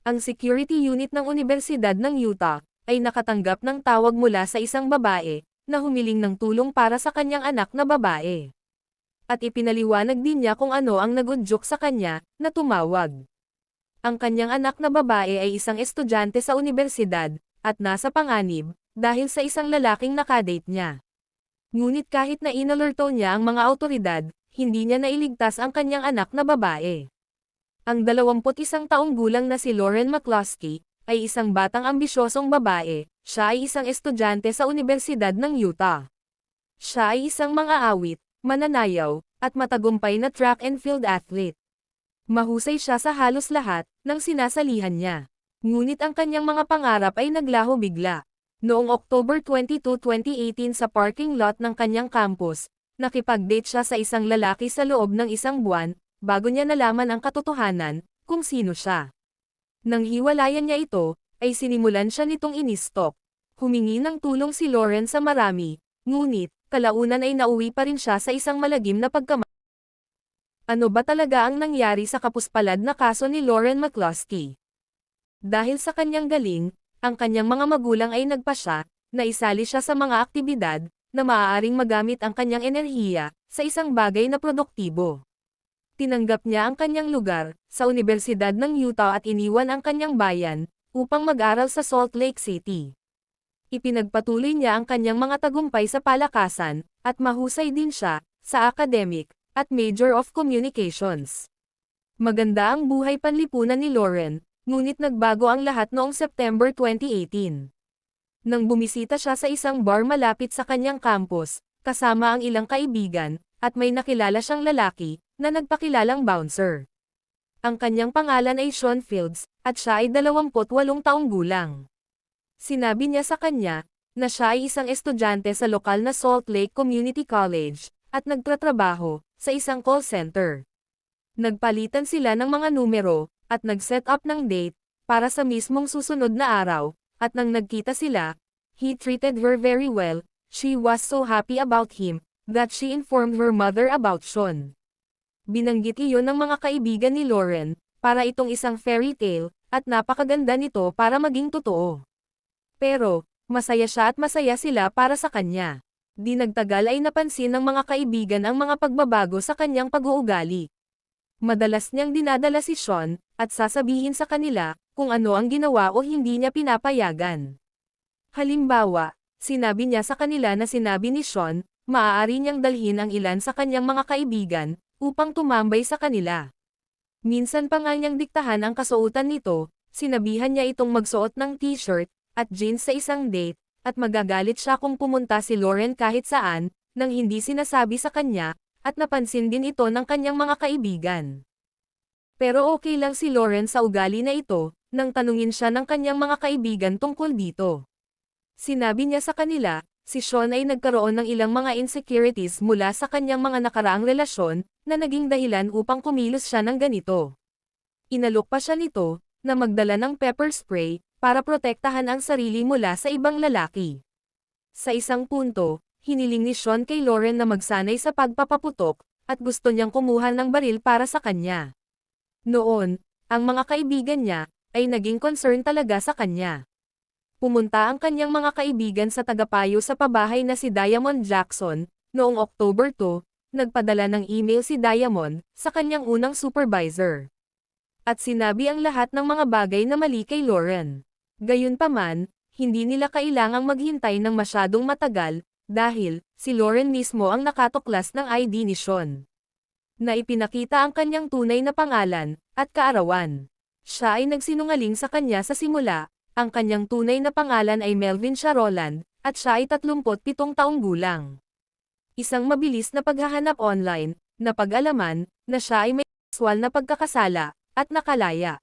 Ang security unit ng Universidad ng Utah ay nakatanggap ng tawag mula sa isang babae na humiling ng tulong para sa kanyang anak na babae. At ipinaliwanag din niya kung ano ang nagudyok sa kanya na tumawag. Ang kanyang anak na babae ay isang estudyante sa universidad at nasa panganib dahil sa isang lalaking nakadate niya. Ngunit kahit na inalerto niya ang mga awtoridad, hindi niya nailigtas ang kanyang anak na babae. Ang 21 taong gulang na si Lauren McCloskey ay isang batang ambisyosong babae. Siya ay isang estudyante sa Universidad ng Utah. Siya ay isang mang-aawit, mananayaw, at matagumpay na track and field athlete. Mahusay siya sa halos lahat ng sinasalihan niya. Ngunit ang kanyang mga pangarap ay naglaho bigla. Noong October 22, 2018 sa parking lot ng kanyang campus, nakipag-date siya sa isang lalaki sa loob ng isang buwan, bago niya nalaman ang katotohanan, kung sino siya. Nang hiwalayan niya ito, ay sinimulan siya nitong inistalk. Humingi ng tulong si Lauren sa marami, ngunit, kalaunan ay nauwi pa rin siya sa isang malagim na pagkama. Ano ba talaga ang nangyari sa kapuspalad na kaso ni Lauren McCloskey? Dahil sa kanyang galing, ang kanyang mga magulang ay nagpasya na isali siya sa mga aktibidad na maaaring magamit ang kanyang enerhiya sa isang bagay na produktibo. Tinanggap niya ang kanyang lugar sa Universidad ng Utah at iniwan ang kanyang bayan upang mag-aral sa Salt Lake City. Ipinagpatuloy niya ang kanyang mga tagumpay sa palakasan at mahusay din siya sa academic at Major of Communications. Maganda ang buhay panlipunan ni Lauren, ngunit nagbago ang lahat noong September 2018. Nang bumisita siya sa isang bar malapit sa kanyang campus, kasama ang ilang kaibigan, at may nakilala siyang lalaki na nagpakilalang bouncer. Ang kanyang pangalan ay Sean Fields, at siya ay 28 taong gulang. Sinabi niya sa kanya na siya ay isang estudyante sa lokal na Salt Lake Community College, at nagtatrabaho sa isang call center. Nagpalitan sila ng mga numero, at nag-set up ng date para sa mismong susunod na araw, at nang nagkita sila, he treated her very well. She was so happy about him that she informed her mother about Sean. Binanggit iyon ng mga kaibigan ni Lauren para itong isang fairy tale, at napakaganda nito para maging totoo. Pero, masaya siya at masaya sila para sa kanya. Di nagtagal ay napansin ng mga kaibigan ang mga pagbabago sa kanyang pag-uugali. Madalas niyang dinadala si Sean, at sasabihin sa kanila, kung ano ang ginawa o hindi niya pinapayagan. Halimbawa, sinabi niya sa kanila na sinabi ni Sean, maaari niyang dalhin ang ilan sa kanyang mga kaibigan, upang tumambay sa kanila. Minsan pa nga niyang diktahan ang kasuotan nito, sinabihan niya itong magsuot ng t-shirt, at jeans sa isang date, at magagalit siya kung pumunta si Lauren kahit saan, nang hindi sinasabi sa kanya, at napansin din ito ng kanyang mga kaibigan. Pero okay lang si Lauren sa ugali na ito, nang tanungin siya ng kanyang mga kaibigan tungkol dito. Sinabi niya sa kanila, si Sean ay nagkaroon ng ilang mga insecurities mula sa kanyang mga nakaraang relasyon, na naging dahilan upang kumilos siya ng ganito. Inalok pa siya nito, na magdala ng pepper spray, para protektahan ang sarili mula sa ibang lalaki. Sa isang punto, hiniling ni Sean kay Lauren na magsanay sa pagpapaputok, at gusto niyang kumuha ng baril para sa kanya. Noon, ang mga kaibigan niya, ay naging concern talaga sa kanya. Pumunta ang kanyang mga kaibigan sa tagapayo sa pabahay na si Diamond Jackson, noong October 2, nagpadala ng email si Diamond, sa kanyang unang supervisor. At sinabi ang lahat ng mga bagay na mali kay Lauren. Gayunpaman, hindi nila kailangang maghintay ng masyadong matagal, dahil, si Lauren mismo ang nakatuklas ng ID ni Sean. Na ipinakita ang kanyang tunay na pangalan, at kaarawan. Siya ay nagsinungaling sa kanya sa simula, ang kanyang tunay na pangalan ay Melvin Sharolan, at siya ay 37 taong gulang. Isang mabilis na paghahanap online, na pag-alaman, na siya ay may sexual na pagkakasala, at nakalaya.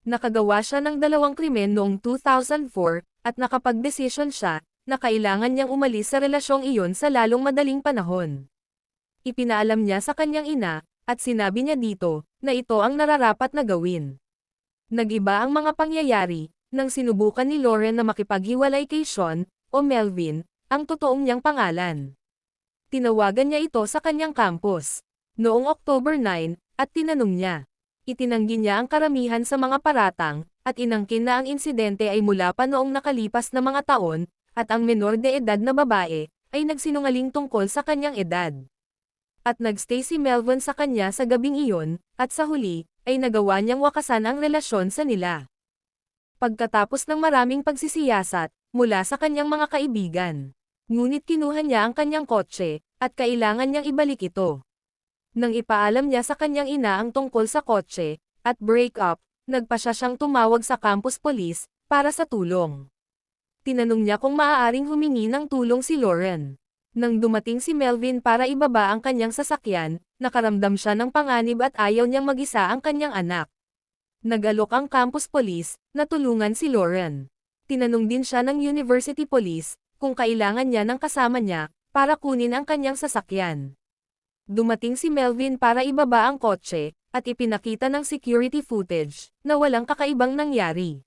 Nakagawa siya ng 2 krimen noong 2004, at nakapagdesisyon siya, na kailangan niyang umalis sa relasyong iyon sa lalong madaling panahon. Ipinaalam niya sa kanyang ina, at sinabi niya dito, na ito ang nararapat na gawin. Nag-iba ang mga pangyayari, nang sinubukan ni Lauren na makipaghiwalay kay Sean, o Melvin, ang totoong niyang pangalan. Tinawagan niya ito sa kanyang campus, noong October 9, at tinanong niya. Itinanggi niya ang karamihan sa mga paratang, at inangkin na ang insidente ay mula pa noong nakalipas na mga taon, at ang menor de edad na babae, ay nagsinungaling tungkol sa kanyang edad. At nagstay si Melvin sa kanya sa gabing iyon, at sa huli, ay nagawa niyang wakasan ang relasyon sa nila. Pagkatapos ng maraming pagsisiyasat, mula sa kanyang mga kaibigan. Ngunit kinuha niya ang kanyang kotse, at kailangan niyang ibalik ito. Nang ipaalam niya sa kanyang ina ang tungkol sa kotse, at break up, nagpa siya siyang tumawag sa campus police, para sa tulong. Tinanong niya kung maaaring humingi ng tulong si Lauren. Nang dumating si Melvin para ibaba ang kanyang sasakyan, nakaramdam siya ng panganib at ayaw niyang mag-isa ang kanyang anak. Nag-alok ang campus police, na tulungan si Lauren. Tinanong din siya ng university police, kung kailangan niya ng kasama niya, para kunin ang kanyang sasakyan. Dumating si Melvin para ibaba ang kotse, at ipinakita ng security footage, na walang kakaibang nangyari.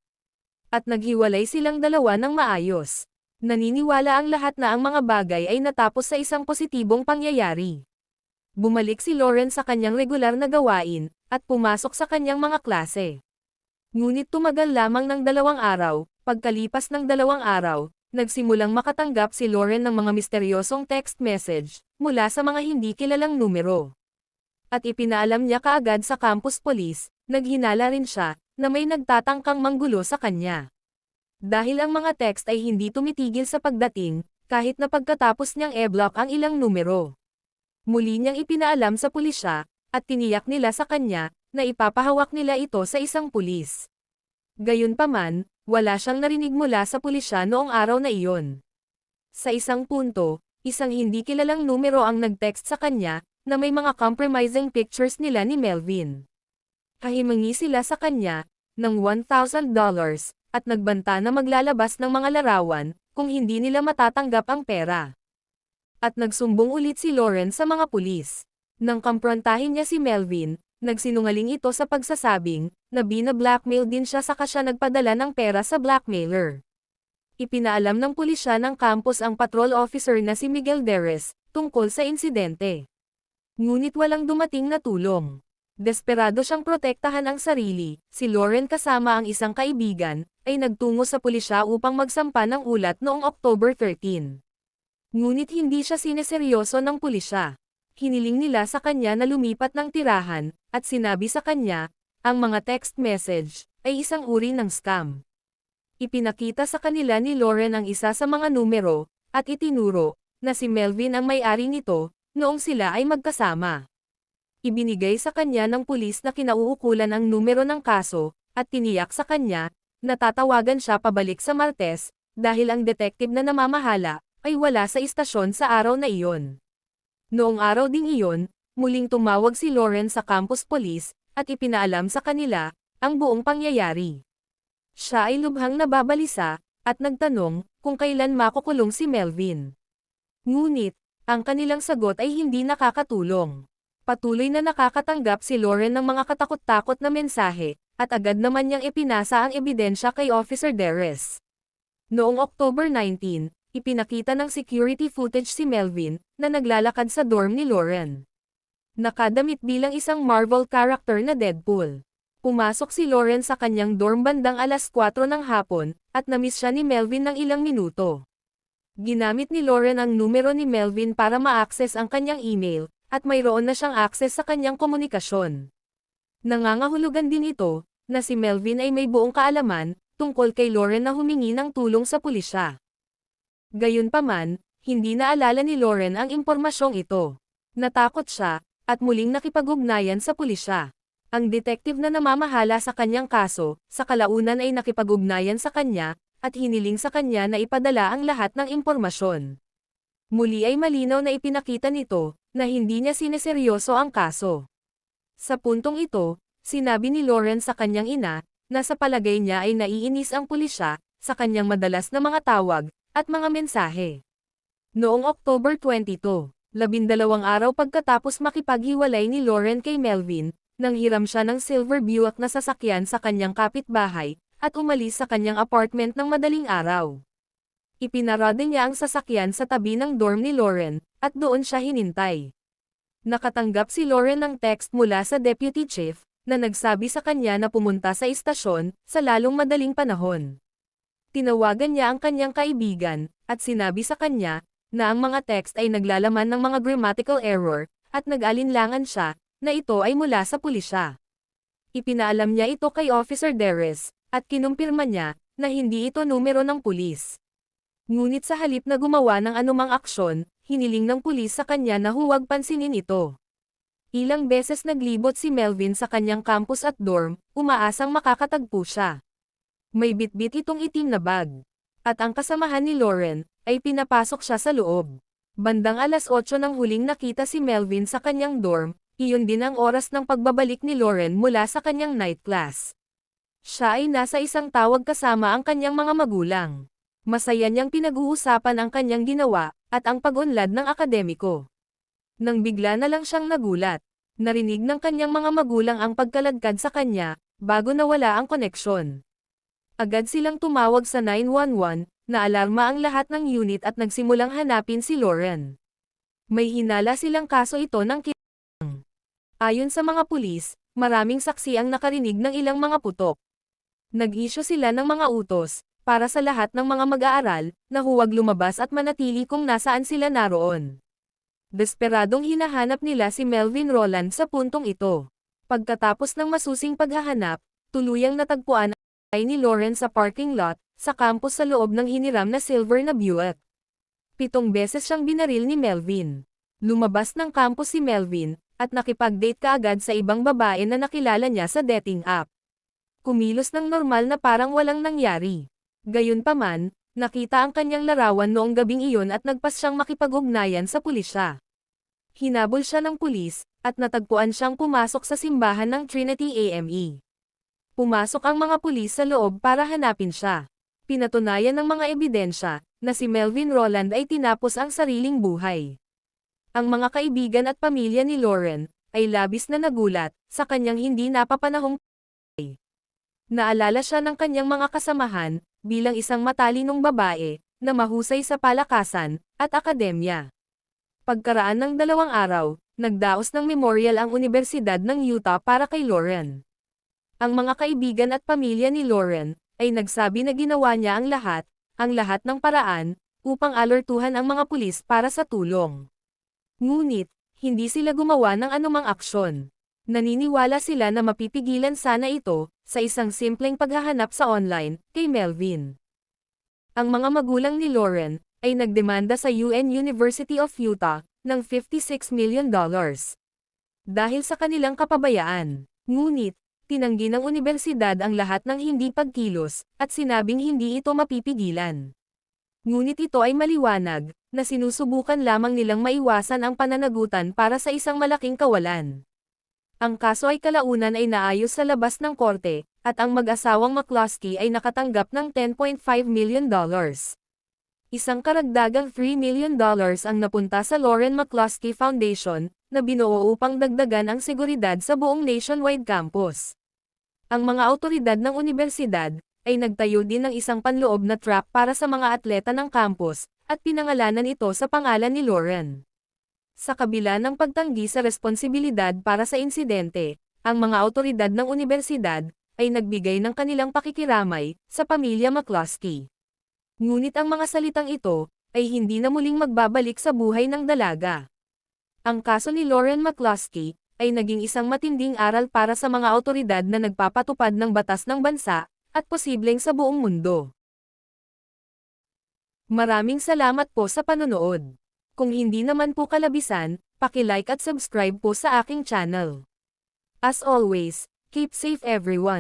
At naghiwalay silang dalawa ng maayos. Naniniwala ang lahat na ang mga bagay ay natapos sa isang positibong pangyayari. Bumalik si Lauren sa kanyang regular na gawain, at pumasok sa kanyang mga klase. Ngunit tumagal lamang ng 2 araw, pagkalipas ng 2 araw, nagsimulang makatanggap si Lauren ng mga misteryosong text message, mula sa mga hindi kilalang numero. At ipinaalam niya kaagad sa campus police, naghinala rin siya, na may nagtatangkang manggulo sa kanya. Dahil ang mga text ay hindi tumitigil sa pagdating, kahit na pagkatapos niyang e-block ang ilang numero. Muli niyang ipinaalam sa pulisya, at tiniyak nila sa kanya, na ipapahawak nila ito sa isang pulis. Gayunpaman, wala siyang narinig mula sa pulisya noong araw na iyon. Sa isang punto, isang hindi kilalang numero ang nag-text sa kanya, na may mga compromising pictures nila ni Melvin. Kahimangi sila sa kanya, ng $1,000, at nagbanta na maglalabas ng mga larawan, kung hindi nila matatanggap ang pera. At nagsumbong ulit si Lauren sa mga pulis. Nang kamprontahin niya si Melvin, nagsinungaling ito sa pagsasabing, na bina-blackmail din siya saka siya nagpadala ng pera sa blackmailer. Ipinaalam ng pulisya ng campus ang patrol officer na si Miguel Deres, tungkol sa insidente. Ngunit walang dumating na tulong. Desperado siyang protektahan ang sarili, si Lauren kasama ang isang kaibigan, ay nagtungo sa pulisya upang magsampa ng ulat noong October 13. Ngunit hindi siya sineseryoso ng pulisya. Hiniling nila sa kanya na lumipat ng tirahan, at sinabi sa kanya, ang mga text message, ay isang uri ng scam. Ipinakita sa kanila ni Lauren ang isa sa mga numero, at itinuro, na si Melvin ang may-ari nito, noong sila ay magkasama. Ibinigay sa kanya ng pulis na kinauukulan ang numero ng kaso, at tiniyak sa kanya, na tatawagan siya pabalik sa Martes, dahil ang detective na namamahala, ay wala sa istasyon sa araw na iyon. Noong araw ding iyon, muling tumawag si Lauren sa campus police, at ipinaalam sa kanila, ang buong pangyayari. Siya ay lubhang nababalisa, at nagtanong, kung kailan makukulong si Melvin. Ngunit, ang kanilang sagot ay hindi nakakatulong. Patuloy na nakakatanggap si Lauren ng mga katakot-takot na mensahe, at agad naman niyang ipinasa ang ebidensya kay Officer Deres. Noong October 19, ipinakita ng security footage si Melvin, na naglalakad sa dorm ni Lauren. Nakadamit bilang isang Marvel character na Deadpool. Pumasok si Lauren sa kanyang dorm bandang alas 4 ng hapon, at namiss siya ni Melvin ng ilang minuto. Ginamit ni Lauren ang numero ni Melvin para ma-access ang kanyang email, at mayroon na siyang access sa kanyang komunikasyon. Nangangahulugan din ito, na si Melvin ay may buong kaalaman, tungkol kay Lauren na humingi ng tulong sa pulisya. Gayunpaman, hindi naalala ni Lauren ang impormasyong ito. Natakot siya, at muling nakipag-ugnayan sa pulisya. Ang detective na namamahala sa kanyang kaso, sa kalaunan ay nakipag-ugnayan sa kanya, at hiniling sa kanya na ipadala ang lahat ng impormasyon. Muli ay malinaw na ipinakita nito, na hindi niya sineseryoso ang kaso. Sa puntong ito, sinabi ni Lauren sa kanyang ina, na sa palagay niya ay naiinis ang pulisya, sa kanyang madalas na mga tawag, at mga mensahe. Noong October 22, 12 araw pagkatapos makipaghiwalay ni Lauren kay Melvin, nanghiram siya ng silver Buick na sasakyan sa kanyang kapitbahay, at umalis sa kanyang apartment ng madaling araw. Ipinarada niya ang sasakyan sa tabi ng dorm ni Lauren, at doon siya hinintay. Nakatanggap si Lauren ng text mula sa deputy chief, na nagsabi sa kanya na pumunta sa istasyon, sa lalong madaling panahon. Tinawagan niya ang kanyang kaibigan, at sinabi sa kanya, na ang mga text ay naglalaman ng mga grammatical error, at nag-alinlangan siya, na ito ay mula sa pulisya. Ipinaalam niya ito kay Officer Deres, at kinumpirma niya, na hindi ito numero ng pulis. Ngunit sa halip na gumawa ng anumang aksyon, hiniling ng pulis sa kanya na huwag pansinin ito. Ilang beses naglibot si Melvin sa kanyang campus at dorm, umaasang makakatagpo siya. May bitbit itong itim na bag. At ang kasamahan ni Lauren, ay pinapasok siya sa loob. Bandang alas 8 nang huling nakita si Melvin sa kanyang dorm, iyon din ang oras ng pagbabalik ni Lauren mula sa kanyang night class. Siya ay nasa isang tawag kasama ang kanyang mga magulang. Masaya niyang pinag-uusapan ang kanyang ginawa, at ang pag-unlad ng akademiko. Nang bigla na lang siyang nagulat, narinig ng kanyang mga magulang ang pagkaladkad sa kanya, bago nawala ang koneksyon. Agad silang tumawag sa 911, naalarma ang lahat ng unit at nagsimulang hanapin si Lauren. May hinala silang kaso ito ng kidnapping. Ayon sa mga pulis, maraming saksi ang nakarinig ng ilang mga putok. Nag-issue sila ng mga utos, para sa lahat ng mga mag-aaral, na huwag lumabas at manatili kung nasaan sila naroon. Desperadong hinahanap nila si Melvin Roland sa puntong ito. Pagkatapos ng masusing paghahanap, tuluyang natagpuan ang bahay ni Lauren sa parking lot, sa campus sa loob ng hiniram na silver na Buick. 7 beses siyang binaril ni Melvin. Lumabas ng campus si Melvin, at nakipag-date kaagad sa ibang babae na nakilala niya sa dating app. Kumilos ng normal na parang walang nangyari. Gayunpaman, nakita ang kanyang larawan noong gabing iyon at nagpas siyang makipag-ugnayan sa pulisya. Hinabol siya ng pulis, at natagpuan siyang pumasok sa simbahan ng Trinity AME. Pumasok ang mga pulis sa loob para hanapin siya. Pinatunayan ng mga ebidensya, na si Melvin Roland ay tinapos ang sariling buhay. Ang mga kaibigan at pamilya ni Lauren, ay labis na nagulat, sa kanyang hindi napapanahong buhay. Naalala siya ng kanyang mga kasamahan, bilang isang matalinong babae, na mahusay sa palakasan, at akademya. Pagkaraan ng 2 araw, nagdaos ng memorial ang Universidad ng Utah para kay Lauren. Ang mga kaibigan at pamilya ni Lauren, ay nagsabi na ginawa niya ang lahat ng paraan, upang alertuhan ang mga pulis para sa tulong. Ngunit, hindi sila gumawa ng anumang aksyon. Naniniwala sila na mapipigilan sana ito, sa isang simpleng paghahanap sa online, kay Melvin. Ang mga magulang ni Lauren, ay nagdemanda sa UN University of Utah, ng $56 million. Dahil sa kanilang kapabayaan. Ngunit, tinanggi ng universidad ang lahat ng hindi pagkilos, at sinabing hindi ito mapipigilan. Ngunit ito ay maliwanag, na sinusubukan lamang nilang maiwasan ang pananagutan para sa isang malaking kawalan. Ang kaso ay kalaunan ay naayos sa labas ng korte, at ang mag-asawang McCloskey ay nakatanggap ng $10.5 million. Isang karagdagang $3 million ang napunta sa Lauren McCloskey Foundation, na binuo upang dagdagan ang seguridad sa buong nationwide campus. Ang mga awtoridad ng universidad, ay nagtayo din ng isang panloob na trap para sa mga atleta ng campus, at pinangalanan ito sa pangalan ni Lauren. Sa kabila ng pagtanggi sa responsibilidad para sa insidente, ang mga awtoridad ng universidad, ay nagbigay ng kanilang pakikiramay, sa pamilya McCloskey. Ngunit ang mga salitang ito, ay hindi na muling magbabalik sa buhay ng dalaga. Ang kaso ni Lauren McCloskey, ay naging isang matinding aral para sa mga awtoridad na nagpapatupad ng batas ng bansa, at posibleng sa buong mundo. Maraming salamat po sa panonood. Kung hindi naman po kalabisan, paki-like at subscribe po sa aking channel. As always, keep safe everyone.